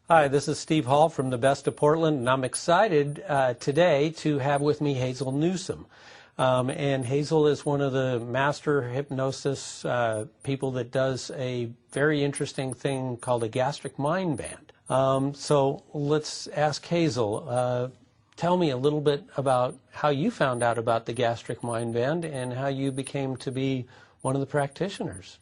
Hi, this is Steve Hall from the Best of Portland, and I'm excited today to have with me Hazel Newsom. And Hazel is one of the master hypnosis people that does a very interesting thing called a gastric mind band. So let's ask Hazel. Tell me a little bit about how you found out about the gastric mind band and how you became to be one of the practitioners.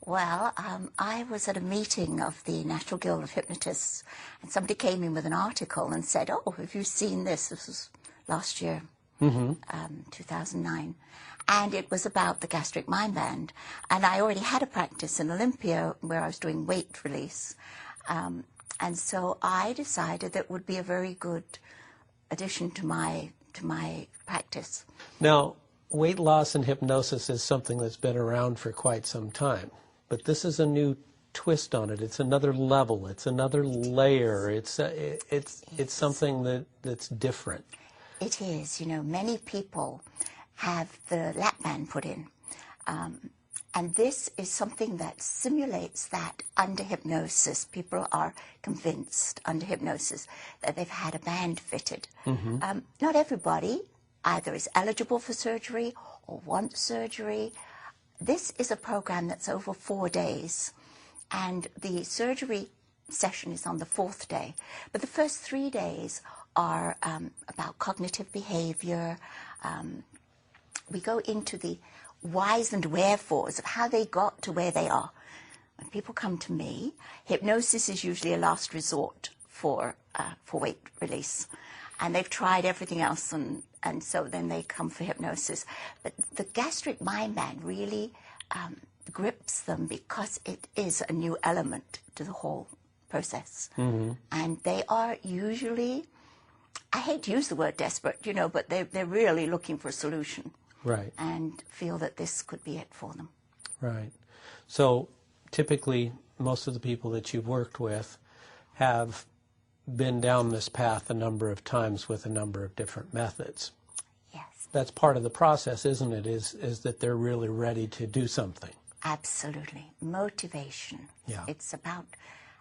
Well, I was at a meeting of the National Guild of Hypnotists, and somebody came in with an article and said, "Oh, have you seen this?" This was last year, 2009, and it was about the gastric mind band. And I already had a practice in Olympia where I was doing weight release, and so I decided that would be a very good addition to my practice. Now, weight loss and hypnosis is something that's been around for quite some time. But this is a new twist on it. It's another level. It's another layer. It's something that's different. It is. You know, many people have the lap band put in. And this is something that simulates that under hypnosis. People are convinced under hypnosis that they've had a band fitted. Not everybody either is eligible for surgery or wants surgery. This is a program that's over 4 days, and the surgery session is on the 4th day. But the first 3 days are about cognitive behavior. We go into the whys and wherefores of how they got to where they are. When people come to me, hypnosis is usually a last resort for weight release. And they've tried everything else, and so then they come for hypnosis. But the gastric mind band really grips them because it is a new element to the whole process. And they are usually, I hate to use the word desperate, you know, but they're really looking for a solution. Right. And feel that this could be it for them. Right. So typically, most of the people that you've worked with have been down this path a number of times with a number of different methods. Yes. That's part of the process, isn't it, is that they're really ready to do something. Absolutely. Motivation. Yeah. It's about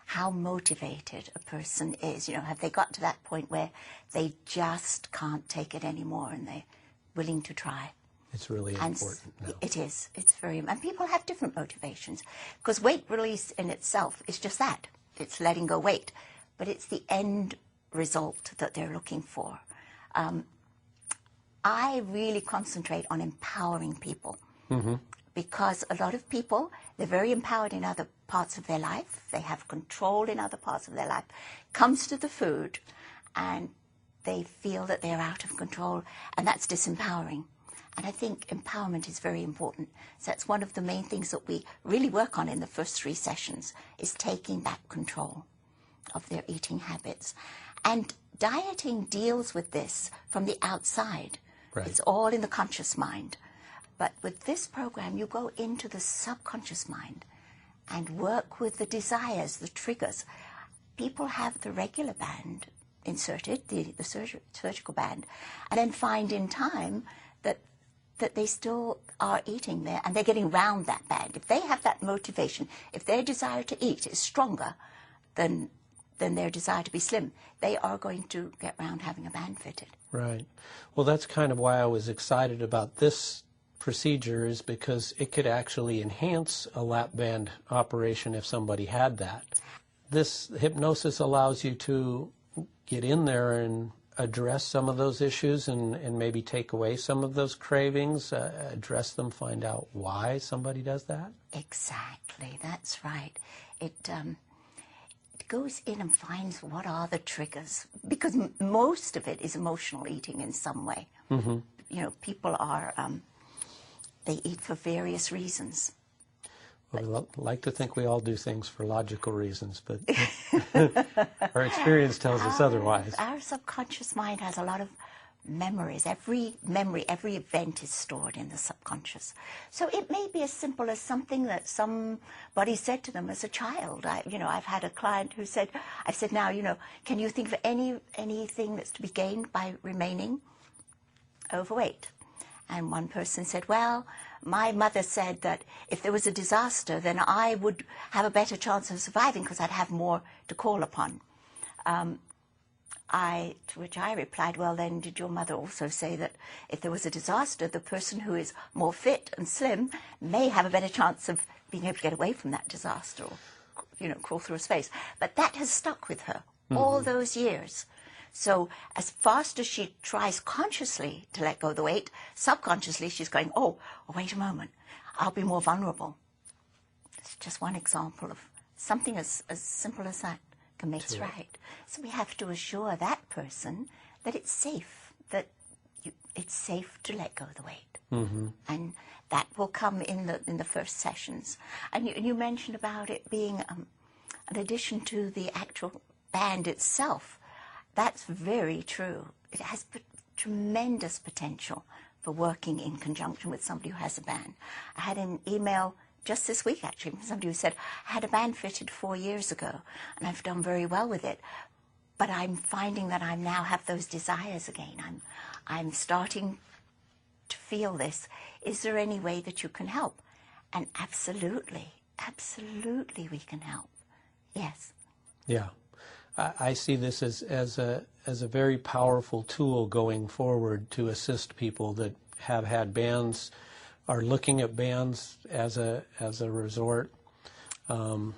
how motivated a person is. You know, have they got to that point where they just can't take it anymore and they're willing to try? It's really important now. It is. It's very, and people have different motivations, because weight release in itself is just that. It's letting go weight. But it's the end result that they're looking for. I really concentrate on empowering people, because a lot of people, they're very empowered in other parts of their life. They have control in other parts of their life. Comes to the food, and they feel that they're out of control, and that's disempowering. And I think empowerment is very important. So that's one of the main things that we really work on in the first 3 sessions, is taking back control of their eating habits. And dieting deals with this from the outside. Right. It's all in the conscious mind. But with this program, you go into the subconscious mind and work with the desires, the triggers. People have the regular band inserted, the surgical band, and then find in time that they still are eating there, and they're getting round that band. If they have that motivation, if their desire to eat is stronger than their desire to be slim, they are going to get round having a band fitted. Right. Well, that's kind of why I was excited about this procedure, is because it could actually enhance a lap band operation if somebody had that. This hypnosis allows you to get in there and address some of those issues and maybe take away some of those cravings, address them, find out why somebody does that? Exactly. That's right. It goes in and finds what are the triggers, because most of it is emotional eating in some way. You know, people are, they eat for various reasons. Well, we like to think we all do things for logical reasons, but our experience tells us otherwise. Our subconscious mind has a lot of memories. Every memory, every event is stored in the subconscious. So it may be as simple as something that somebody said to them as a child. I've had a client who said, I said, now, can you think of anything that's to be gained by remaining overweight? And one person said, well, my mother said that if there was a disaster, then I would have a better chance of surviving because I'd have more to call upon. To which I replied, well, then did your mother also say that if there was a disaster, the person who is more fit and slim may have a better chance of being able to get away from that disaster or, crawl through a space? But that has stuck with her all those years. So as fast as she tries consciously to let go of the weight, subconsciously she's going, oh, wait a moment, I'll be more vulnerable. It's just one example of something as simple as that can make it right. So we have to assure that person that it's safe, it's safe to let go of the weight. And that will come in the first sessions. And you mentioned about it being an addition to the actual band itself. That's very true. It has tremendous potential for working in conjunction with somebody who has a band. I had an email just this week, actually, from somebody who said, I had a band fitted 4 years ago, and I've done very well with it, but I'm finding that I now have those desires again. I'm starting to feel this. Is there any way that you can help? And absolutely we can help. Yes. Yeah. I see this as a very powerful tool going forward to assist people that have had bands, are looking at bands as a resort. And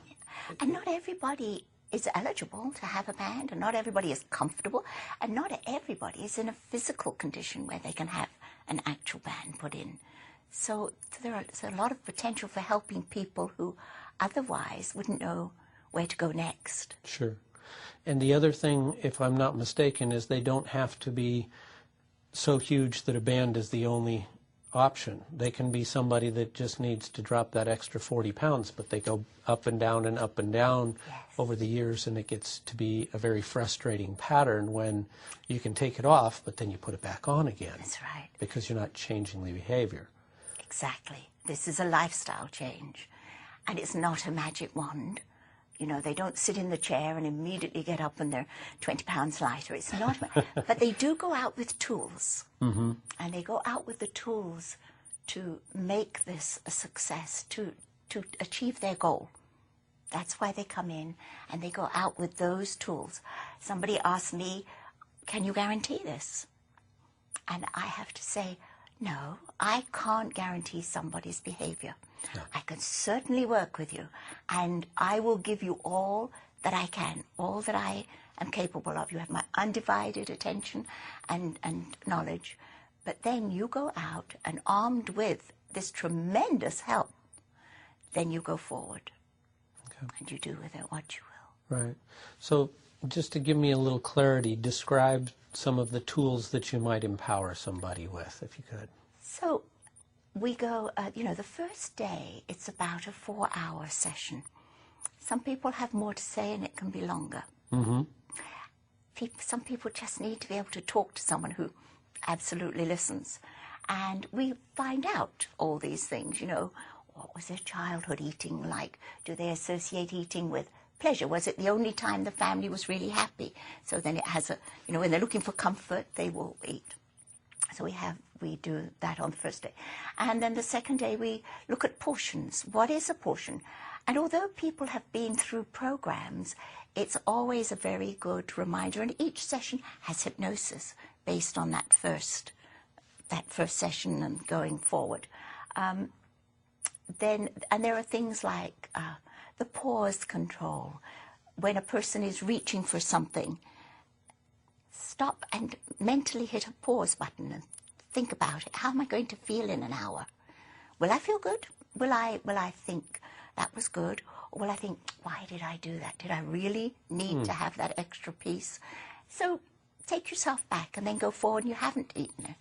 not everybody is eligible to have a band, and not everybody is comfortable, and not everybody is in a physical condition where they can have an actual band put in. So there's a lot of potential for helping people who otherwise wouldn't know where to go next. Sure. And the other thing, if I'm not mistaken, is they don't have to be so huge that a band is the only option. They can be somebody that just needs to drop that extra 40 pounds, but they go up and down over the years, and it gets to be a very frustrating pattern when you can take it off, but then you put it back on again. That's right. Because you're not changing the behavior. Exactly. This is a lifestyle change, and it's not a magic wand. They don't sit in the chair and immediately get up and they're 20 pounds lighter. It's not. But they do go out with tools. And they go out with the tools to make this a success, to achieve their goal. That's why they come in, and they go out with those tools. Somebody asked me, can you guarantee this? And I have to say, no, I can't guarantee somebody's behavior. No. I can certainly work with you, and I will give you all that I can, all that I am capable of. You have my undivided attention and knowledge. But then you go out, and armed with this tremendous help, then you go forward. Okay. And you do with it what you will. Right. So just to give me a little clarity, describe some of the tools that you might empower somebody with, if you could. So we go, the first day, it's about a 4-hour session. Some people have more to say, and it can be longer. Some people just need to be able to talk to someone who absolutely listens. And we find out all these things, what was their childhood eating like? Do they associate eating with pleasure? Was it the only time the family was really happy? So then it has when they're looking for comfort, they will eat. So we do that on the first day. And then the second day we look at portions. What is a portion? And although people have been through programs, it's always a very good reminder. And each session has hypnosis based on that first session and going forward. And there are things like the pause control. When a person is reaching for something, stop and mentally hit a pause button and think about it. How am I going to feel in an hour? Will I feel good? Will I think that was good? Or will I think, why did I do that? Did I really need to have that extra piece? So take yourself back and then go forward, and you haven't eaten it.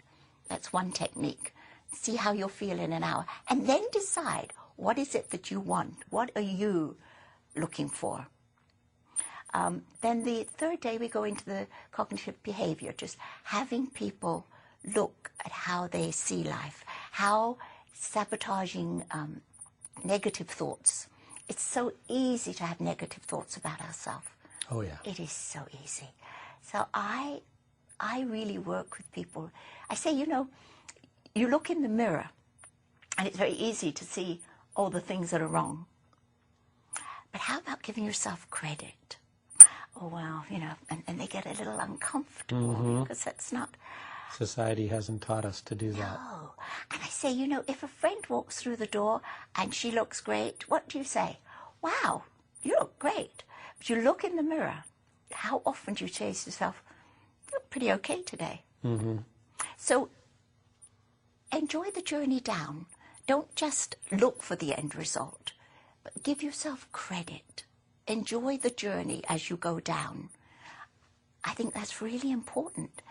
That's one technique. See how you'll feel in an hour. And then decide, what is it that you want? What are you looking for? Then the third day we go into the cognitive behavior, just having people look at how they see life, how sabotaging negative thoughts. It's so easy to have negative thoughts about ourselves. Oh, yeah. It is so easy. So I really work with people. I say, you look in the mirror, and it's very easy to see all the things that are wrong. But how about giving yourself credit? oh, well, and they get a little uncomfortable because that's not... Society hasn't taught us to do that. No. And I say, if a friend walks through the door and she looks great, what do you say? Wow, you look great. But you look in the mirror, how often do you say to yourself, you look pretty okay today? So enjoy the journey down. Don't just look for the end result, but give yourself credit. Enjoy the journey as you go down. I think that's really important.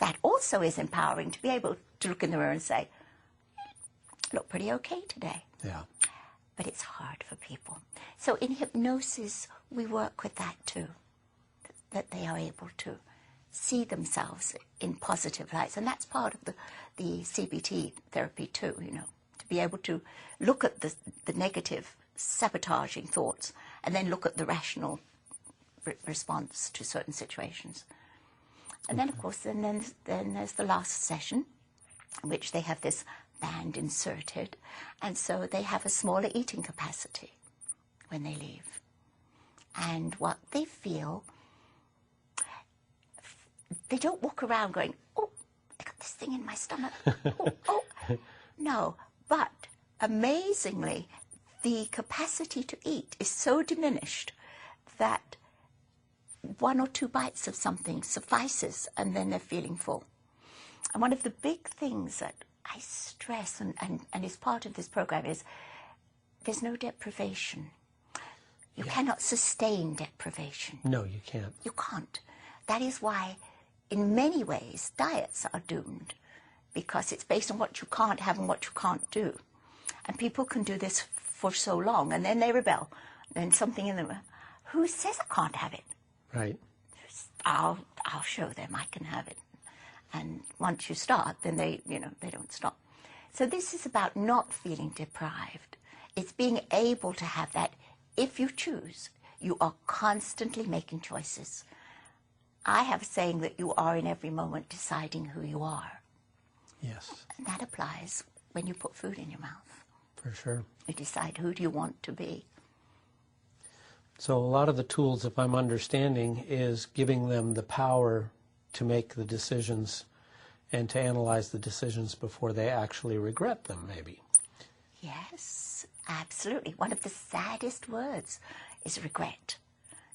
That also is empowering to be able to look in the mirror and say, look pretty okay today. Yeah. But it's hard for people. So in hypnosis, we work with that too, that they are able to see themselves in positive lights. And that's part of the CBT therapy too, to be able to look at the negative, sabotaging thoughts and then look at the rational response to certain situations. And then, of course, then there's the last session, in which they have this band inserted, and so they have a smaller eating capacity when they leave. And what they feel, they don't walk around going, oh, I got this thing in my stomach. oh. No, but amazingly, the capacity to eat is so diminished that 1 or 2 bites of something suffices, and then they're feeling full. And one of the big things that I stress and is part of this program is there's no deprivation. You cannot sustain deprivation. No, you can't. You can't. That is why, in many ways, diets are doomed, because it's based on what you can't have and what you can't do. And people can do this for so long, and then they rebel. Then something in them, who says I can't have it? Right. I'll show them I can have it. And once you start, then they don't stop. So this is about not feeling deprived. It's being able to have that. If you choose, you are constantly making choices. I have a saying that you are in every moment deciding who you are. Yes. And that applies when you put food in your mouth. For sure. You decide who do you want to be. So a lot of the tools, if I'm understanding, is giving them the power to make the decisions and to analyze the decisions before they actually regret them, maybe. Yes, absolutely. One of the saddest words is regret.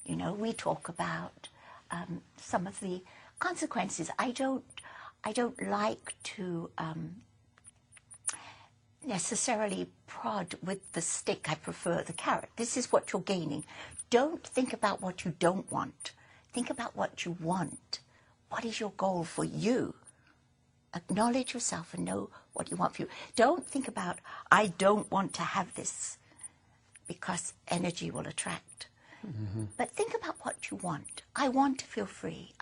We talk about some of the consequences. I don't like to necessarily prod with the stick. I prefer the carrot. This is what you're gaining. Don't think about what you don't want. Think about what you want. What is your goal for you? Acknowledge yourself and know what you want for you. Don't think about, I don't want to have this, because energy will attract. But think about what you want. I want to feel free.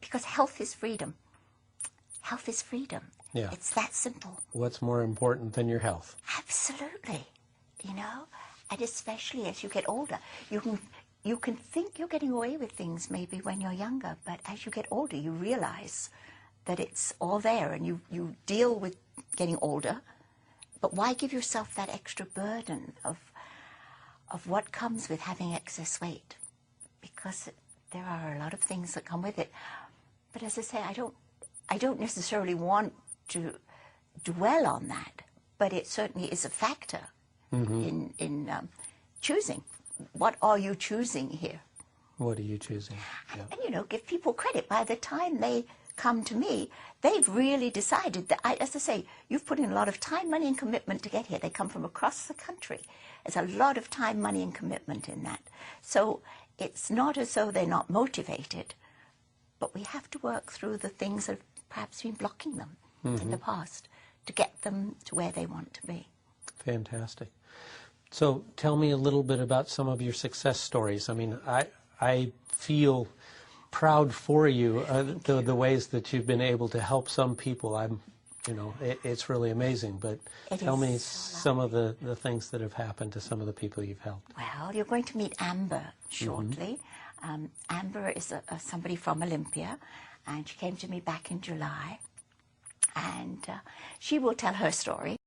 Because health is freedom. Health is freedom. Yeah. It's that simple. What's more important than your health? Absolutely. And especially as you get older, you can think you're getting away with things maybe when you're younger, but as you get older, you realize that it's all there, and you deal with getting older. But why give yourself that extra burden of what comes with having excess weight? Because there are a lot of things that come with it. But as I say, I don't necessarily want to dwell on that, but it certainly is a factor in choosing. What are you choosing here? What are you choosing? Yeah. And give people credit. By the time they come to me, they've really decided that, as I say, you've put in a lot of time, money, and commitment to get here. They come from across the country. There's a lot of time, money, and commitment in that. So it's not as though they're not motivated, but we have to work through the things that have perhaps been blocking them in the past to get them to where they want to be. Fantastic. So tell me a little bit about some of your success stories. I mean, I feel proud for you, the ways that you've been able to help some people. It's really amazing. But tell me some of the things that have happened to some of the people you've helped. Well, you're going to meet Amber shortly. Amber is somebody from Olympia, and she came to me back in July. And she will tell her story.